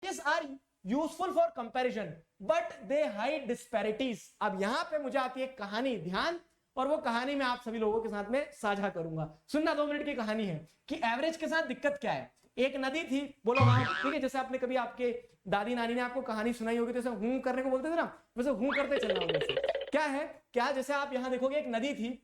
Are useful for comparison but they hide disparities. अब यहां पे मुझे आती है कहानी ध्यान, और वो कहानी मैं आप सभी लोगों के साथ में साझा करूंगा। सुनना, 2 मिनट की कहानी है कि एवरेज के साथ दिक्कत क्या है। एक नदी थी, बोलो हाँ, ठीक है। जैसे आपने कभी आपके दादी नानी ने आपको कहानी सुनाई होगी, जैसे हूं करने को बोलते थे ना, वैसे हूं करते चलना होगा। क्या है, क्या जैसे आप यहां देखोगे एक नदी थी,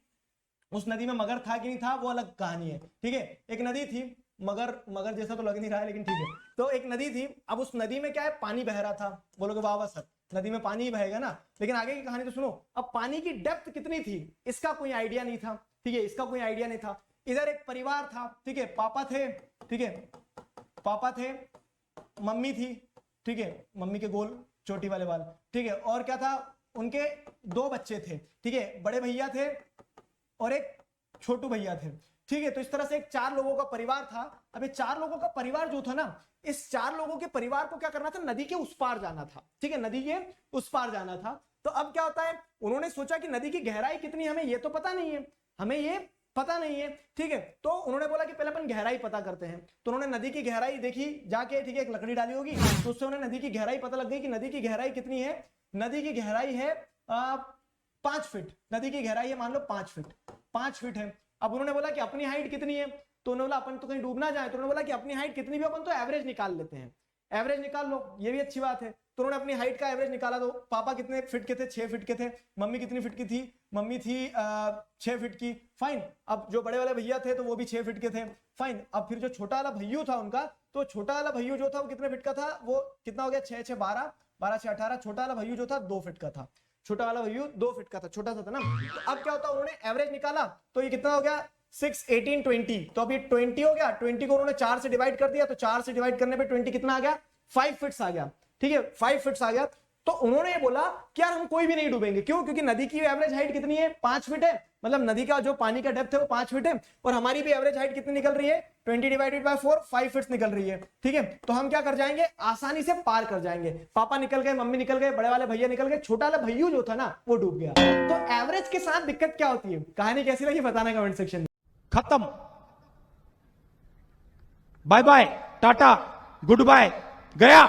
उस नदी में मगर था कि नहीं था वो अलग कहानी है, ठीक है। एक नदी थी, मगर जैसा तो लग नहीं रहा है, लेकिन ठीक है। तो एक नदी थी, अब उस नदी में क्या है, पानी बह रहा था। बोलोगे वाह वाह सर, नदी में पानी ही बहेगा ना, लेकिन आगे की कहानी तो सुनो। अब पानी की डेप्थ कितनी थी इसका कोई आइडिया नहीं था, ठीक है, इसका कोई आइडिया नहीं था। इधर एक परिवार था, ठीक है, पापा थे, ठीक है, पापा थे, मम्मी थी, ठीक है, मम्मी के गोल चोटी वाले बाल, ठीक है, और क्या था, उनके 2 बच्चे थे, ठीक है, बड़े भैया थे और एक छोटू भैया थे, ठीक है। तो इस तरह से एक 4 लोगों का परिवार था। अब ये 4 लोगों का परिवार जो था ना, इस 4 लोगों के परिवार को क्या करना था, नदी के उस पार जाना था, ठीक है, नदी के उस पार जाना था। तो अब क्या होता है, उन्होंने सोचा कि नदी की गहराई कितनी, हमें ये तो पता नहीं है, हमें ये पता नहीं है, ठीक है। तो उन्होंने बोला कि पहले अपन गहराई पता करते हैं। तो उन्होंने नदी की गहराई देखी जाके, ठीक है, एक लकड़ी डाली होगी, तो उससे उन्हें नदी की गहराई पता लग गई कि नदी की गहराई कितनी है। नदी की गहराई है 5 फीट, नदी की गहराई है मान लो 5 फीट, 5 फीट है। अब उन्होंने बोला कि अपनी हाइट कितनी है, तो उन्होंने बोला अपन तो कहीं डूब ना जाए, तो उन्होंने बोला कि अपनी हाइट कितनी भी अपन तो एवरेज निकाल लेते हैं, एवरेज निकाल लो, ये भी अच्छी बात है। तो उन्होंने अपनी हाइट का एवरेज निकाला। तो पापा कितने फीट के थे, 6 फीट के थे। मम्मी कितनी फीट की थी, मम्मी थी 6 फीट की, फाइन। अब जो बड़े वाले भैया थे तो वो भी 6 फीट के थे, फाइन। अब फिर जो छोटा वाला भैया था उनका, तो छोटा वाला भैया जो था वो कितने फीट का था, वो कितना हो गया, 6 6 12, 12 6 18। छोटा वाला भैया जो था 2 फीट का था, छोटा वाला भैया 2 फीट का था, छोटा सा था ना। तो अब क्या होता, उन्होंने एवरेज निकाला, तो ये कितना हो गया, 6 18 20। तो अभी 20 हो गया, 20 को उन्होंने 4 से डिवाइड कर दिया, तो 4 से डिवाइड करने पे 20 कितना आ गया, 5 फीट्स आ गया, ठीक है, 5 फीट्स आ गया। तो उन्होंने ये बोला कि यार हम कोई भी नहीं डूबेंगे, क्यों, क्योंकि नदी की एवरेज हाइट कितनी है, 5 फीट है, मतलब नदी का जो पानी का डेप्थ है वो 5 फीट है, और हमारी भी एवरेज हाइट कितनी निकल रही है, 20 डिवाइडेड बाय 4, 5 फीट्स निकल रही है, ठीक है। तो हम क्या कर जाएंगे, आसानी से पार कर जाएंगे। पापा निकल गए, मम्मी निकल गए, बड़े वाले भैया निकल गए, छोटा वाला भैया जो था ना वो डूब गया। तो एवरेज के साथ दिक्कत क्या होती है, कहानी कैसी लगी बताना कमेंट सेक्शन में। खत्म, bye bye, tata, good bye, गया।